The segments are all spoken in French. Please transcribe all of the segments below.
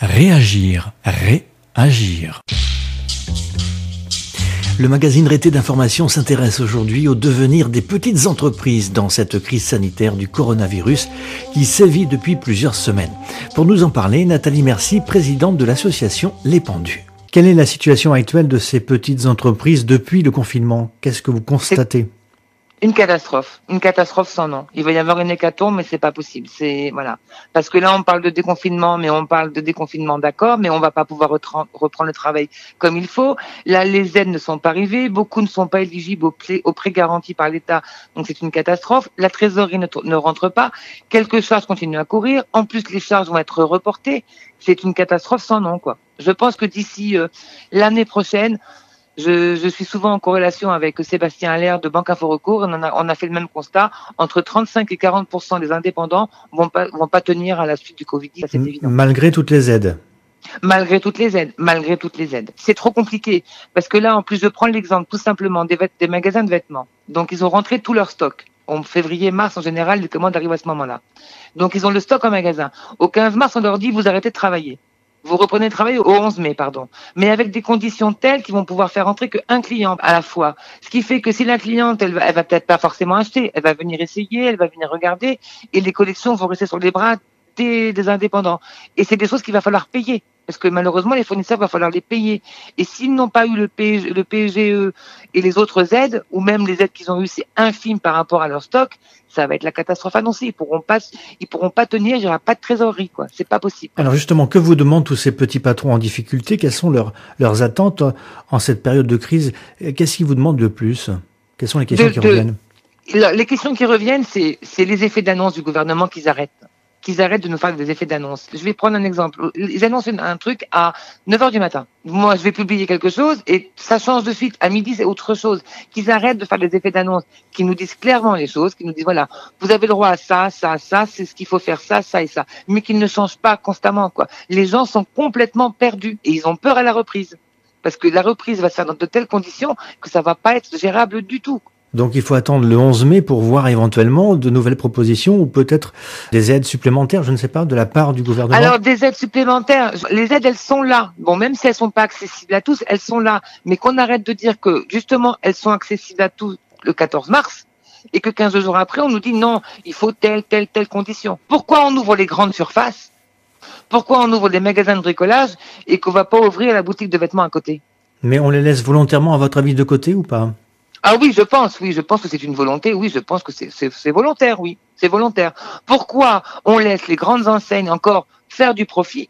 Réagir, réagir. Le magazine Rété d'information s'intéresse aujourd'hui au devenir des petites entreprises dans cette crise sanitaire du coronavirus qui sévit depuis plusieurs semaines. Pour nous en parler, Nathalie Mercier, présidente de l'association Les Pendus. Quelle est la situation actuelle de ces petites entreprises depuis le confinement? Qu'est-ce que vous constatez? Une catastrophe sans nom. Il va y avoir une hécatombe, mais c'est pas possible. Voilà. Parce que là, on parle de déconfinement, mais on parle de déconfinement, d'accord, mais on va pas pouvoir reprendre le travail comme il faut. Là, les aides ne sont pas arrivées, beaucoup ne sont pas éligibles aux prêts garantis par l'État, donc c'est une catastrophe. La trésorerie ne rentre pas, quelques charges continuent à courir, en plus les charges vont être reportées. C'est une catastrophe sans nom, quoi. Je pense que d'ici l'année prochaine, je suis souvent en corrélation avec Sébastien Allaire de Banque Info Recours. On a fait le même constat. Entre 35 et 40% des indépendants vont pas tenir à la suite du Covid. Ça, c'est évident. Malgré toutes les aides. Malgré toutes les aides. C'est trop compliqué. Parce que là, en plus, je prends l'exemple tout simplement des magasins de vêtements. Donc, ils ont rentré tout leur stock. En février, mars, en général, les commandes arrivent à ce moment-là. Donc, ils ont le stock en magasin. Au 15 mars, on leur dit, vous arrêtez de travailler. Vous reprenez le travail au 11 mai, mais avec des conditions telles qu'ils vont pouvoir faire entrer qu'un client à la fois. Ce qui fait que si la cliente, elle va peut-être pas forcément acheter, elle va venir essayer, elle va venir regarder, et les collections vont rester sur les bras des indépendants. Et c'est des choses qu'il va falloir payer. Parce que malheureusement, les fournisseurs, il va falloir les payer. Et s'ils n'ont pas eu le PGE et les autres aides, ou même les aides qu'ils ont eues, c'est infime par rapport à leur stock, ça va être la catastrophe annoncée. Ils pourront pas tenir, il n'y aura pas de trésorerie, quoi. C'est pas possible. Alors justement, que vous demandent tous ces petits patrons en difficulté? Quelles sont leurs attentes en cette période de crise? Qu'est-ce qu'ils vous demandent le plus? Quelles sont les questions qui reviennent? Les questions qui reviennent, c'est les effets d'annonce du gouvernement qu'ils arrêtent de nous faire des effets d'annonce. Je vais prendre un exemple. Ils annoncent un truc à 9h du matin. Moi, je vais publier quelque chose et ça change de suite. À midi, c'est autre chose. Qu'ils arrêtent de faire des effets d'annonce, qu'ils nous disent clairement les choses, qu'ils nous disent voilà, vous avez le droit à ça, ça, ça, c'est ce qu'il faut faire, ça, ça et ça. Mais qu'ils ne changent pas constamment, quoi. Les gens sont complètement perdus et ils ont peur à la reprise. Parce que la reprise va se faire dans de telles conditions que ça va pas être gérable du tout. Donc il faut attendre le 11 mai pour voir éventuellement de nouvelles propositions ou peut-être des aides supplémentaires, je ne sais pas, de la part du gouvernement. Alors des aides supplémentaires, les aides elles sont là. Bon, même si elles sont pas accessibles à tous, elles sont là. Mais qu'on arrête de dire que justement elles sont accessibles à tous le 14 mars et que 15 jours après on nous dit non, il faut telle condition. Pourquoi on ouvre les grandes surfaces? Pourquoi on ouvre des magasins de bricolage et qu'on va pas ouvrir la boutique de vêtements à côté? Mais on les laisse volontairement, à votre avis, de côté ou pas? Ah oui, je pense que c'est une volonté, oui, je pense que c'est volontaire, oui, c'est volontaire. Pourquoi on laisse les grandes enseignes encore faire du profit,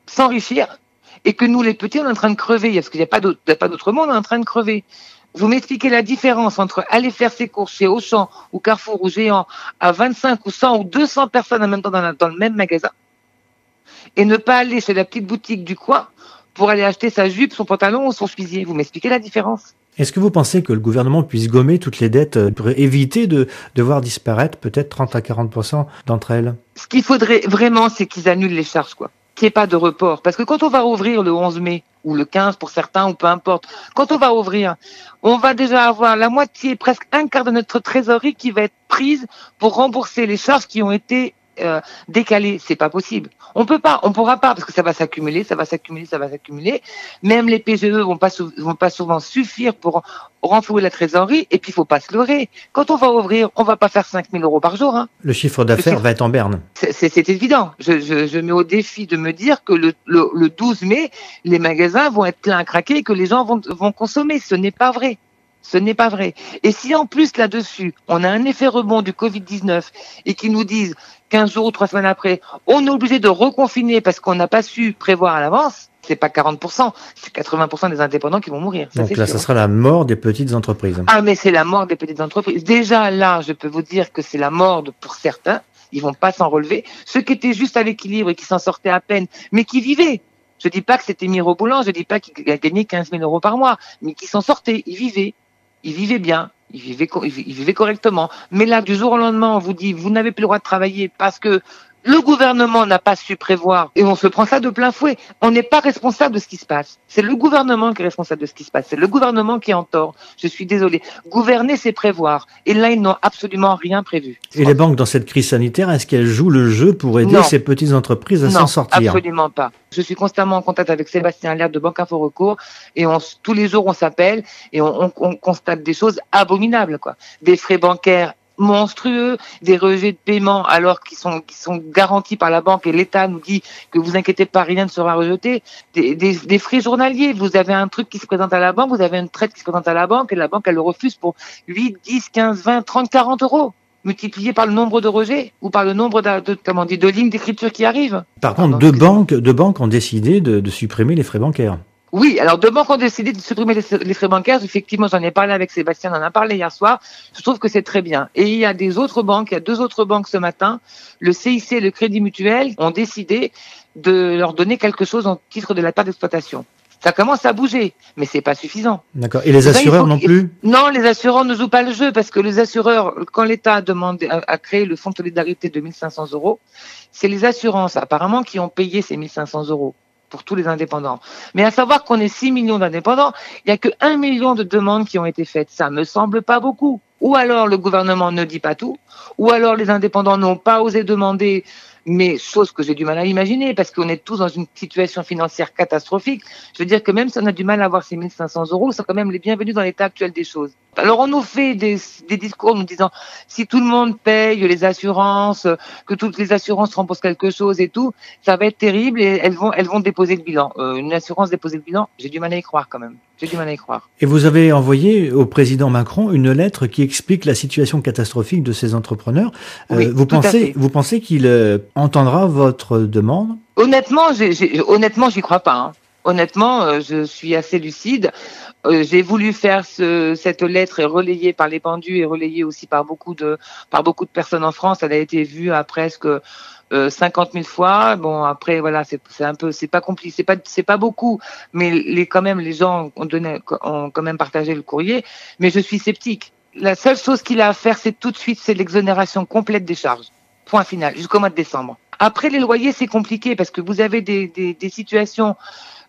s'enrichir, et que nous, les petits, on est en train de crever, parce qu'il n'y a pas d'autre monde, on est en train de crever. Vous m'expliquez la différence entre aller faire ses courses chez Auchan, ou Carrefour, ou Géant, à 25 ou 100 ou 200 personnes en même temps dans le même magasin, et ne pas aller chez la petite boutique du coin pour aller acheter sa jupe, son pantalon ou son chemisier. Vous m'expliquez la différence? Est-ce que vous pensez que le gouvernement puisse gommer toutes les dettes pour éviter de voir disparaître peut-être 30 à 40% d'entre elles? Ce qu'il faudrait vraiment, c'est qu'ils annulent les charges, quoi. Qu'il n'y ait pas de report. Parce que quand on va rouvrir le 11 mai, ou le 15 pour certains, ou peu importe, quand on va rouvrir, on va déjà avoir la moitié, presque un quart de notre trésorerie qui va être prise pour rembourser les charges qui ont été décalé, c'est pas possible. On pourra pas, parce que ça va s'accumuler. Même les PGE vont pas souvent suffire pour renflouer la trésorerie, et puis il faut pas se leurrer. Quand on va ouvrir, on va pas faire 5 000 € par jour, hein. Le chiffre d'affaires va être en berne. C'est évident. Je mets au défi de me dire que le 12 mai, les magasins vont être pleins à craquer et que les gens vont consommer. Ce n'est pas vrai. Ce n'est pas vrai. Et si en plus là-dessus, on a un effet rebond du Covid-19 et qu'ils nous disent 15 jours ou 3 semaines après, on est obligé de reconfiner parce qu'on n'a pas su prévoir à l'avance, c'est pas 40%, c'est 80% des indépendants qui vont mourir. Donc là, ça sera la mort des petites entreprises. Ah, mais c'est la mort des petites entreprises. Déjà là, je peux vous dire que c'est la mort pour certains. Ils vont pas s'en relever. Ceux qui étaient juste à l'équilibre et qui s'en sortaient à peine, mais qui vivaient. Je dis pas que c'était mirobolant, je dis pas qu'ils gagnaient 15 000 € par mois, mais qui s'en sortaient, ils vivaient. Ils vivaient bien, ils vivaient correctement. Mais là, du jour au lendemain, on vous dit, vous n'avez plus le droit de travailler parce que Le gouvernement n'a pas su prévoir et on se prend ça de plein fouet. On n'est pas responsable de ce qui se passe. C'est le gouvernement qui est responsable de ce qui se passe. C'est le gouvernement qui est en tort. Je suis désolée. Gouverner, c'est prévoir. Et là, ils n'ont absolument rien prévu. Et les banques, dans cette crise sanitaire, est-ce qu'elles jouent le jeu pour aider ces petites entreprises à s'en sortir? Non, absolument pas. Je suis constamment en contact avec Sébastien Lerbe de Banque Info Recours et tous les jours, on s'appelle et on constate des choses abominables, quoi. Des frais bancaires monstrueux, des rejets de paiement alors qu'ils sont garantis par la banque et l'État nous dit que vous inquiétez pas, rien ne sera rejeté, des frais journaliers, vous avez un truc qui se présente à la banque, vous avez une traite qui se présente à la banque et la banque elle le refuse pour 8, 10, 15, 20, 30, 40 euros multiplié par le nombre de rejets ou par le nombre de lignes d'écriture qui arrivent. Par contre, deux banques ont décidé de supprimer les frais bancaires. Oui, alors deux banques ont décidé de supprimer les frais bancaires. Effectivement, j'en ai parlé avec Sébastien, on en a parlé hier soir. Je trouve que c'est très bien. Et il y a deux autres banques ce matin, le CIC et le Crédit Mutuel, ont décidé de leur donner quelque chose en titre de la part d'exploitation. Ça commence à bouger, mais c'est pas suffisant. D'accord. Et les assureurs non plus? Non, les assureurs ne jouent pas le jeu parce que les assureurs, quand l'État a créé le fonds de solidarité de 1 500 €, c'est les assurances apparemment qui ont payé ces 1 500 € pour tous les indépendants. Mais à savoir qu'on est 6 millions d'indépendants, il n'y a que 1 million de demandes qui ont été faites. Ça me semble pas beaucoup. Ou alors le gouvernement ne dit pas tout, ou alors les indépendants n'ont pas osé demander, mais chose que j'ai du mal à imaginer, parce qu'on est tous dans une situation financière catastrophique. Je veux dire que même si on a du mal à avoir ces 1 500 €, c'est quand même les bienvenus dans l'état actuel des choses. Alors on nous fait des discours nous disant si tout le monde paye les assurances, que toutes les assurances remboursent quelque chose et tout, ça va être terrible et elles vont déposer le bilan. Une assurance déposer le bilan, j'ai du mal à y croire quand même. J'ai du mal à y croire. Et vous avez envoyé au président Macron une lettre qui explique la situation catastrophique de ces entrepreneurs. Oui, vous pensez qu'il entendra votre demande? Honnêtement, j'y crois pas. Hein. Honnêtement, je suis assez lucide. J'ai voulu faire cette lettre et relayée par les pendus et relayée aussi par beaucoup de personnes en France. Elle a été vue à presque 50 000 fois. Bon, après, voilà, c'est pas compliqué, c'est pas beaucoup, mais quand même, les gens ont quand même partagé le courrier. Mais je suis sceptique. La seule chose qu'il a à faire, c'est tout de suite, c'est l'exonération complète des charges. Point final, jusqu'au mois de décembre. Après, les loyers, c'est compliqué parce que vous avez des situations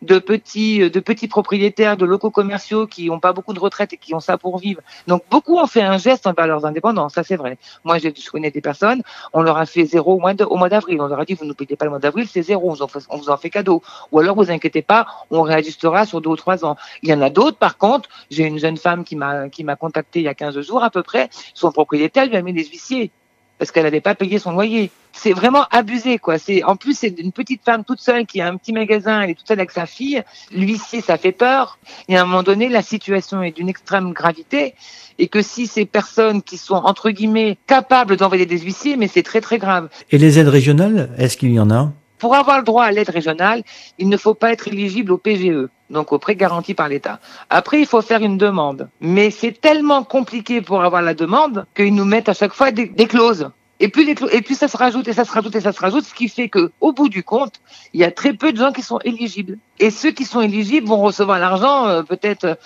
de petits propriétaires de locaux commerciaux qui n'ont pas beaucoup de retraite et qui ont ça pour vivre. Donc beaucoup ont fait un geste envers leurs indépendants, ça c'est vrai. Moi je connais des personnes, on leur a fait 0 au mois d'avril, on leur a dit vous ne payez pas le mois d'avril, c'est 0, on vous en fait cadeau. Ou alors vous inquiétez pas, on réajustera sur 2 ou 3 ans. Il y en a d'autres par contre, j'ai une jeune femme qui m'a contacté il y a 15 jours à peu près, son propriétaire lui a mis des huissiers parce qu'elle n'avait pas payé son loyer. C'est vraiment abusé, quoi. En plus, c'est une petite femme toute seule qui a un petit magasin, elle est toute seule avec sa fille. L'huissier, ça fait peur. Et à un moment donné, la situation est d'une extrême gravité. Et que si ces personnes qui sont, entre guillemets, capables d'envoyer des huissiers, mais c'est très, très grave. Et les aides régionales, est-ce qu'il y en a? Pour avoir le droit à l'aide régionale, il ne faut pas être éligible au PGE, donc au prêt garanti par l'État. Après, il faut faire une demande. Mais c'est tellement compliqué pour avoir la demande qu'ils nous mettent à chaque fois des clauses. Et puis ça se rajoute, et ça se rajoute, et ça se rajoute, ce qui fait que, au bout du compte, il y a très peu de gens qui sont éligibles. Et ceux qui sont éligibles vont recevoir l'argent, peut-être,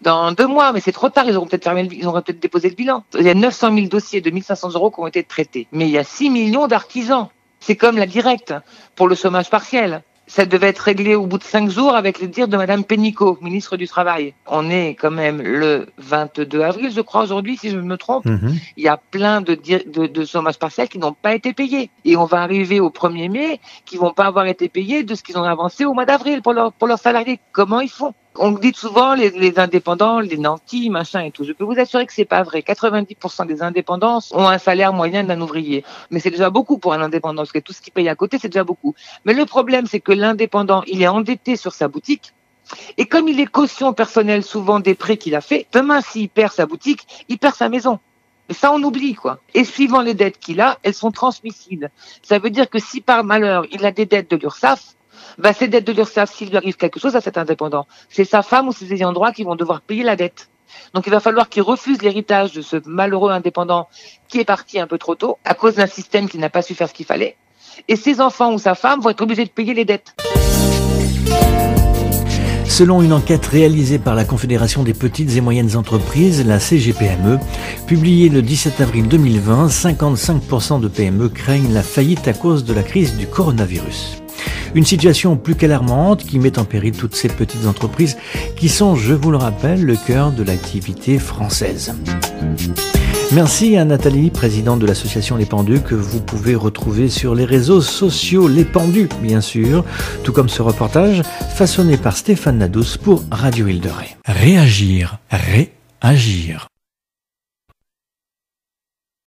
dans 2 mois, mais c'est trop tard, ils auront peut-être déposé le bilan. Il y a 900 000 dossiers de 1 500 € qui ont été traités. Mais il y a 6 millions d'artisans. C'est comme la directe pour le chômage partiel. Ça devait être réglé au bout de 5 jours avec le dire de Madame Pénicaud, ministre du Travail. On est quand même le 22 avril, je crois, aujourd'hui, si je me trompe. Il y a plein de chômage partiel qui n'ont pas été payés. Et on va arriver au 1er mai, qui vont pas avoir été payés de ce qu'ils ont avancé au mois d'avril pour leurs salariés. Comment ils font? On dit souvent les indépendants, les nantis, machin et tout. Je peux vous assurer que c'est pas vrai. 90% des indépendants ont un salaire moyen d'un ouvrier. Mais c'est déjà beaucoup pour un indépendant, parce que tout ce qu'il paye à côté, c'est déjà beaucoup. Mais le problème, c'est que l'indépendant, il est endetté sur sa boutique. Et comme il est caution personnelle souvent des prêts qu'il a fait, demain, s'il perd sa boutique, il perd sa maison. Mais ça, on oublie, quoi. Et suivant les dettes qu'il a, elles sont transmissibles. Ça veut dire que si par malheur, il a des dettes de l'URSSAF, ces dettes de l'URSSAF, s'il lui arrive quelque chose à cet indépendant, c'est sa femme ou ses ayants droit qui vont devoir payer la dette. Donc il va falloir qu'il refuse l'héritage de ce malheureux indépendant qui est parti un peu trop tôt à cause d'un système qui n'a pas su faire ce qu'il fallait. Et ses enfants ou sa femme vont être obligés de payer les dettes. Selon une enquête réalisée par la Confédération des petites et moyennes entreprises, la CGPME, publiée le 17 avril 2020, 55% de PME craignent la faillite à cause de la crise du coronavirus. Une situation plus qu'alarmante qui met en péril toutes ces petites entreprises qui sont, je vous le rappelle, le cœur de l'activité française. Merci à Nathalie, présidente de l'association Les Pendus, que vous pouvez retrouver sur les réseaux sociaux Les Pendus, bien sûr, tout comme ce reportage façonné par Stéphane Nadous pour Radio Île de Ré. Réagir, réagir.